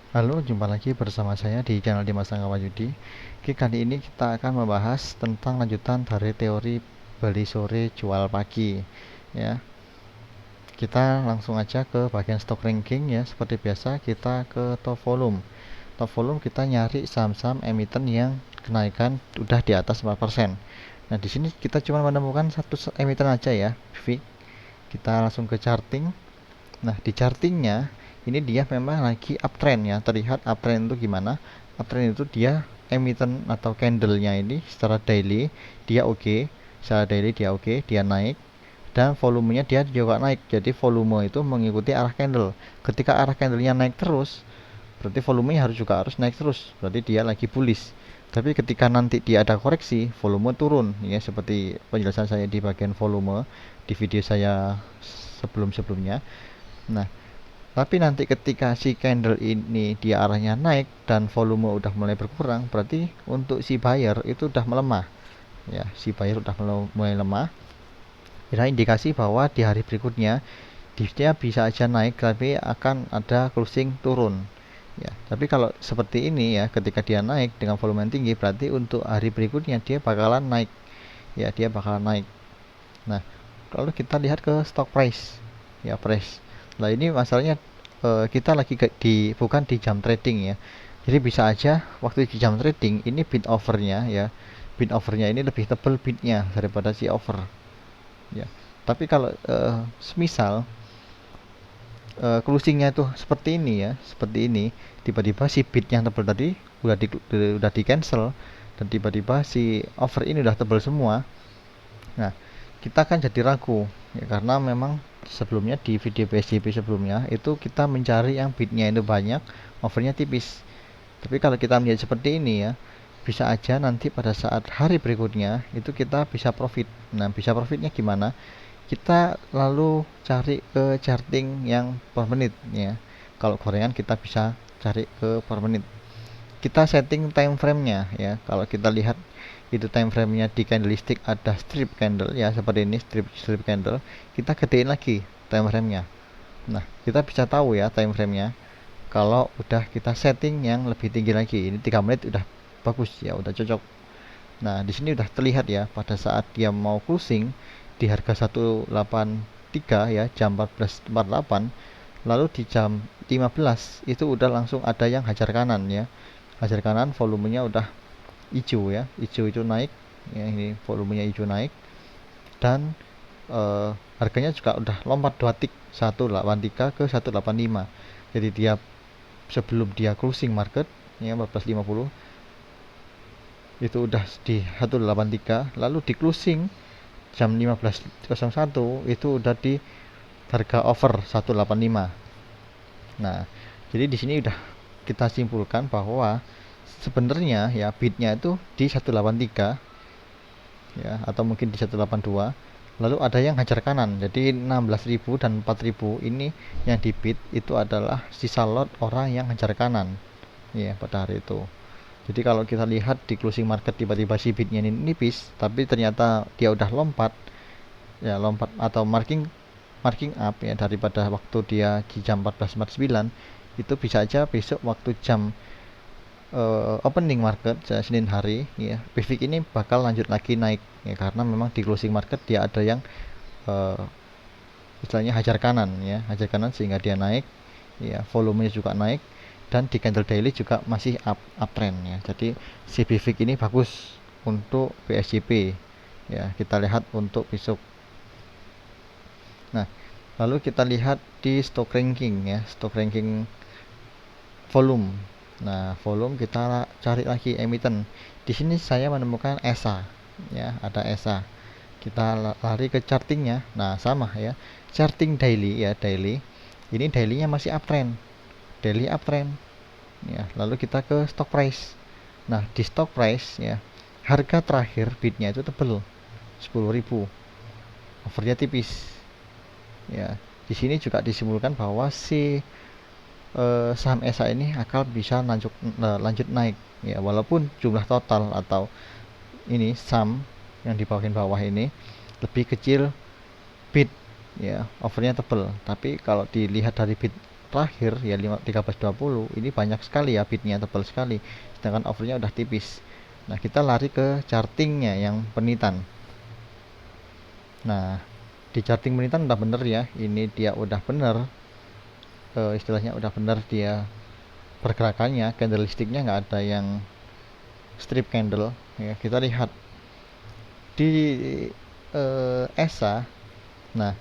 Halo, jumpa lagi bersama saya di channel Dimas Angkawayudi. Oke, kali ini kita akan membahas tentang lanjutan dari teori beli sore jual pagi. Ya, kita langsung aja ke bagian stock ranking ya. Seperti biasa, kita ke top volume. Top volume kita nyari saham-saham emiten yang kenaikan udah di atas 4%. Nah, di sini kita cuma menemukan satu emiten aja ya, VIX. Kita langsung ke charting. Nah, di chartingnya ini dia memang lagi uptrend ya. Terlihat uptrend itu gimana? Uptrend itu dia emiten atau candlenya ini secara daily dia oke, secara daily dia oke, dia naik dan volumenya dia juga naik. Jadi volume itu mengikuti arah candle. Ketika arah candlenya naik terus, berarti volumenya harus naik terus. Berarti dia lagi bullish. Tapi ketika nanti dia ada koreksi, volume turun ya, seperti penjelasan saya di bagian volume di video saya sebelum-sebelumnya. Nah, tapi nanti ketika si candle ini dia arahnya naik dan volume udah mulai berkurang, berarti untuk si buyer itu udah melemah. Ya, si buyer udah mulai lemah. Ini indikasi bahwa di hari berikutnya dia bisa aja naik tapi akan ada closing turun. Ya, tapi kalau seperti ini ya, ketika dia naik dengan volume yang tinggi, berarti untuk hari berikutnya dia bakalan naik. Ya, dia bakalan naik. Nah, lalu kita lihat ke stock price. Ya, price. Nah, ini masalahnya kita lagi bukan di jam trading ya. Jadi bisa aja waktu di jam trading ini bid overnya ya. Bid overnya ini lebih tebal bidnya daripada si over ya. Tapi kalau semisal closingnya itu seperti ini ya, seperti ini, tiba-tiba si bid yang tebal tadi udah di cancel dan tiba-tiba si over ini udah tebal semua. Nah, kita kan jadi ragu ya, karena memang sebelumnya di video PSJP sebelumnya itu kita mencari yang bidnya itu banyak, overnya tipis. Tapi kalau kita melihat seperti ini ya, bisa aja nanti pada saat hari berikutnya itu kita bisa profit. Nah, bisa profitnya gimana? Kita lalu cari ke charting yang per menit ya. Kalau gorengan kita bisa cari ke per menit. Kita setting time frame-nya ya. Kalau kita lihat itu time frame-nya di candlestick ada strip candle ya, seperti ini strip candle, kita gedein lagi time frame-nya. Nah, kita bisa tahu ya time frame-nya kalau udah kita setting yang lebih tinggi lagi. Ini 3 menit udah bagus ya, udah cocok. Nah, di sini udah terlihat ya pada saat dia mau closing di harga 183 ya, jam 14.48, lalu di jam 15 itu udah langsung ada yang hajar kanan ya. Hajar kanan, volumenya udah hijau ya, hijau itu naik ya, ini volumenya hijau naik dan harganya juga udah lompat 2 tick 183 ke 185. Jadi dia sebelum dia closing market ya 14.50 itu udah di 183, lalu di closing jam 15.01 itu udah di harga over 185. Nah, jadi di sini udah kita simpulkan bahwa sebenarnya ya bidnya itu di 183 ya, atau mungkin di 182, lalu ada yang hajar kanan. Jadi 16.000 dan 4.000 ini yang di bid itu adalah sisa lot orang yang hajar kanan ya pada hari itu. Jadi kalau kita lihat di closing market tiba-tiba si bidnya ini nipis tapi ternyata dia udah lompat ya, lompat atau marking marking up ya daripada waktu dia di jam 14.49, itu bisa aja besok waktu jam opening market Senin hari ya, PVIX ini bakal lanjut lagi naik ya, karena memang di closing market dia ada yang uh, istilahnya hajar kanan ya, hajar kanan sehingga dia naik ya, volumenya juga naik dan di candle daily juga masih uptrend ya. Jadi si PVIX ini bagus untuk PSJP ya, kita lihat untuk besok. Nah, lalu kita lihat di stock ranking ya, stock ranking volume. Nah, volume kita cari lagi emiten. Di sini saya menemukan ESA ya, ada ESA. Kita lari ke chartingnya. Nah, sama ya. Charting daily ya, daily. Ini dailynya masih uptrend. Daily uptrend. Ya, lalu kita ke stock price. Nah, di stock price ya, harga terakhir bidnya itu tebel 10.000. Overnya tipis. Ya, di sini juga disimpulkan bahwa si saham ESA ini akan bisa lanjut naik ya, walaupun jumlah total atau ini saham yang di bagian bawah ini lebih kecil bid ya, overnya tebel, tapi kalau dilihat dari bid terakhir ya 13.20 ini banyak sekali ya, bitnya tebal sekali, sedangkan overnya udah tipis. Nah, kita lari ke chartingnya yang penitan. Nah, di charting penitan udah bener ya, ini dia udah bener, istilahnya udah bener dia pergerakannya, candlesticknya nggak ada yang strip candle ya. Kita lihat di ESA. Nah,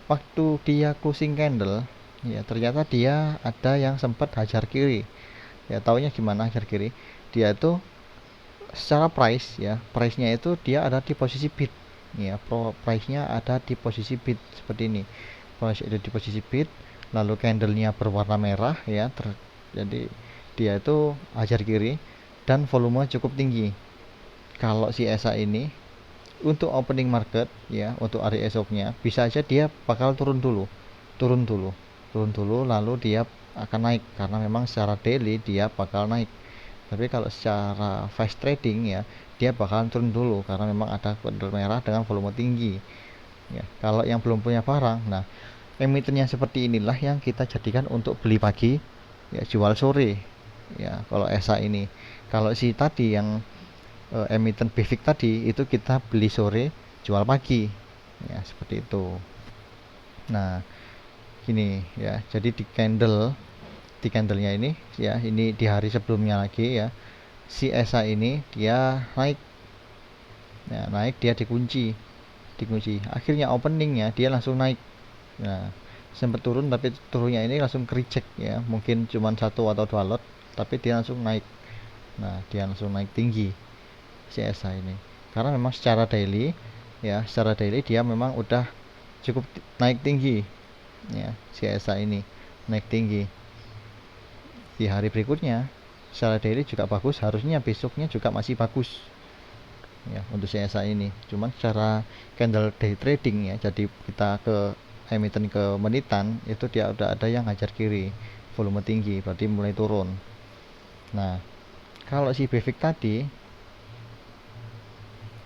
waktu dia closing candle ya, ternyata dia ada yang sempat hajar kiri ya. Taunya gimana hajar kiri? Dia itu secara price ya, price-nya itu dia ada di posisi bid ya, price-nya ada di posisi bid seperti ini, price ada di posisi bid, lalu candlenya berwarna merah ya, jadi dia itu hajar kiri dan volume cukup tinggi. Kalau si ESA ini untuk opening market ya, untuk hari esoknya bisa aja dia bakal turun dulu, lalu dia akan naik karena memang secara daily dia bakal naik. Tapi kalau secara fast trading ya, dia bakalan turun dulu karena memang ada candle merah dengan volume tinggi ya. Kalau yang belum punya barang, nah emitennya seperti inilah yang kita jadikan untuk beli pagi ya, jual sore ya. Kalau ESA ini, kalau si tadi yang emiten BIFIX tadi itu kita beli sore jual pagi ya, seperti itu. Nah, gini ya, jadi di candlenya ini ya, ini di hari sebelumnya lagi ya, si ESA ini dia naik ya, naik dia dikunci, akhirnya openingnya dia langsung naik. Nah, sempat turun tapi turunnya ini langsung kericek ya, mungkin cuma 1 atau 2 lot tapi dia langsung naik. Nah, dia langsung naik tinggi CSA ini karena memang secara daily ya, secara daily dia memang udah cukup naik tinggi ya. CSA ini naik tinggi di hari berikutnya secara daily juga bagus, harusnya besoknya juga masih bagus ya untuk CSA ini. Cuman secara candle day trading ya, jadi kita ke emiten ke menitan itu dia udah ada yang ngajar kiri, volume tinggi, berarti mulai turun. Nah, kalau si BIFIX tadi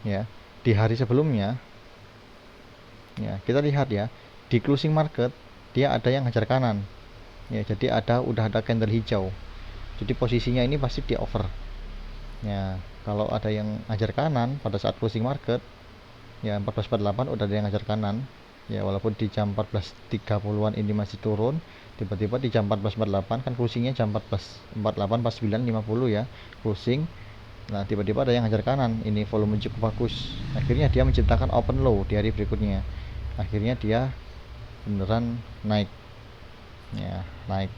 ya, di hari sebelumnya ya, kita lihat ya, di closing market dia ada yang hajar kanan ya, jadi udah ada candle hijau, jadi posisinya ini pasti di over ya. Kalau ada yang hajar kanan pada saat closing market ya, 14.48 udah ada yang hajar kanan ya, walaupun di jam 14.30an ini masih turun, tiba-tiba di jam 14.48 kan closingnya jam 14.48, 49, 50 ya closing. Nah, tiba-tiba ada yang hajar kanan, ini volume cukup bagus, akhirnya dia menciptakan open low di hari berikutnya, akhirnya dia beneran naik ya, naik.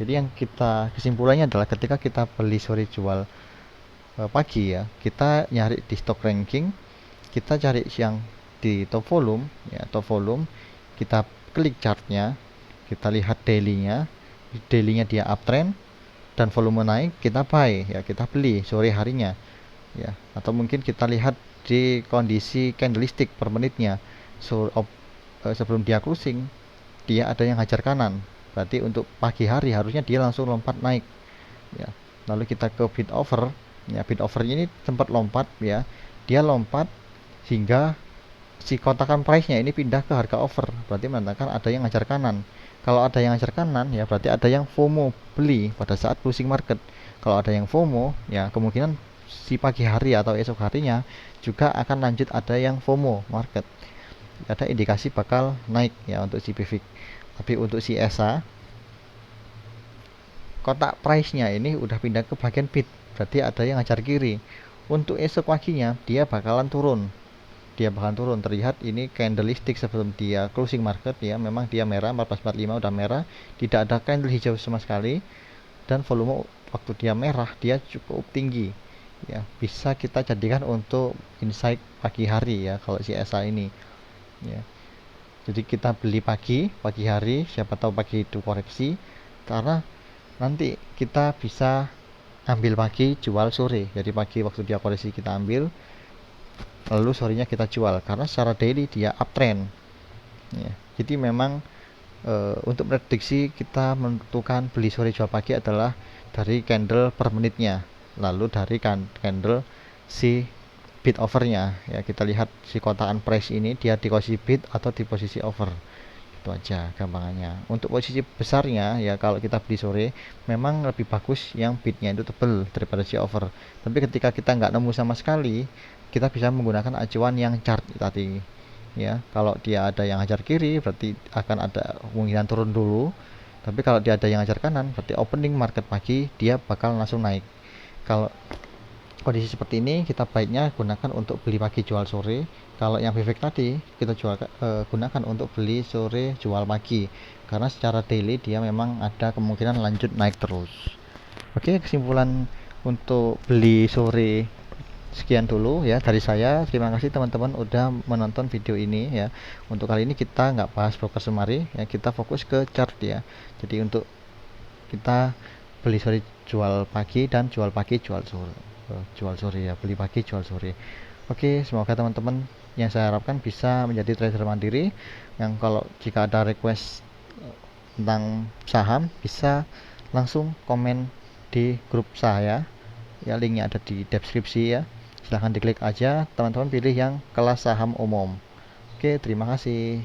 Jadi yang kita kesimpulannya adalah ketika kita beli sore jual pagi ya, kita nyari di stock ranking, kita cari yang di top volume ya, top volume kita klik chartnya, kita lihat dailynya dia uptrend dan volume naik, kita buy ya, kita beli sore harinya ya. Atau mungkin kita lihat di kondisi candlestick per menitnya, sebelum dia closing dia ada yang hajar kanan, berarti untuk pagi hari harusnya dia langsung lompat naik ya. Lalu kita ke bid over ya, bid overnya ini sempat lompat ya, dia lompat hingga si kotakan price nya ini pindah ke harga over, berarti menandakan ada yang hajar kanan. Kalau ada yang hajar kanan ya, berarti ada yang FOMO beli pada saat closing market. Kalau ada yang FOMO ya, kemungkinan si pagi hari atau esok harinya juga akan lanjut ada yang FOMO market, ada indikasi bakal naik ya untuk si BIFIX. Tapi untuk si ESA, kotak price nya ini udah pindah ke bagian bid, berarti ada yang hajar kiri. Untuk esok paginya dia bakalan turun, terlihat ini candlestick sebelum dia closing market ya, memang dia merah, 14.45 udah merah, tidak ada candle hijau sama sekali, dan volume waktu dia merah dia cukup tinggi ya, bisa kita jadikan untuk insight pagi hari ya kalau si ESA ini ya. Jadi kita beli pagi hari, siapa tahu pagi itu koreksi, karena nanti kita bisa ambil pagi jual sore, jadi pagi waktu dia koreksi kita ambil, lalu sorenya kita jual karena secara daily dia uptrend ya. Jadi memang untuk prediksi kita menentukan beli sore jual pagi adalah dari candle per menitnya, lalu dari candle si bid overnya ya. Kita lihat si kotakan price ini dia di posisi bid atau di posisi over, Itu aja gampangannya. Untuk posisi besarnya ya, kalau kita beli sore memang lebih bagus yang bitnya itu tebel daripada si over. Tapi ketika kita nggak nemu sama sekali, kita bisa menggunakan acuan yang chart tadi ya. Kalau dia ada yang hajar kiri berarti akan ada kemungkinan turun dulu, tapi kalau dia ada yang hajar kanan berarti opening market pagi dia bakal langsung naik. Kalau kondisi seperti ini kita baiknya gunakan untuk beli pagi jual sore. Kalau yang pivot tadi kita gunakan untuk beli sore jual pagi, karena secara daily dia memang ada kemungkinan lanjut naik terus. Oke, kesimpulan untuk beli sore sekian dulu ya dari saya. Terima kasih teman-teman udah menonton video ini ya. Untuk kali ini kita nggak bahas broker semari ya, kita fokus ke chart ya. Jadi untuk kita beli sore jual pagi dan jual pagi jual sore, jual sore ya, beli pagi jual sore. Oke, semoga teman-teman yang saya harapkan bisa menjadi trader mandiri yang kalau jika ada request tentang saham bisa langsung komen di grup saya ya, linknya ada di deskripsi ya. Silahkan diklik aja, teman-teman pilih yang kelas saham umum. Oke, terima kasih.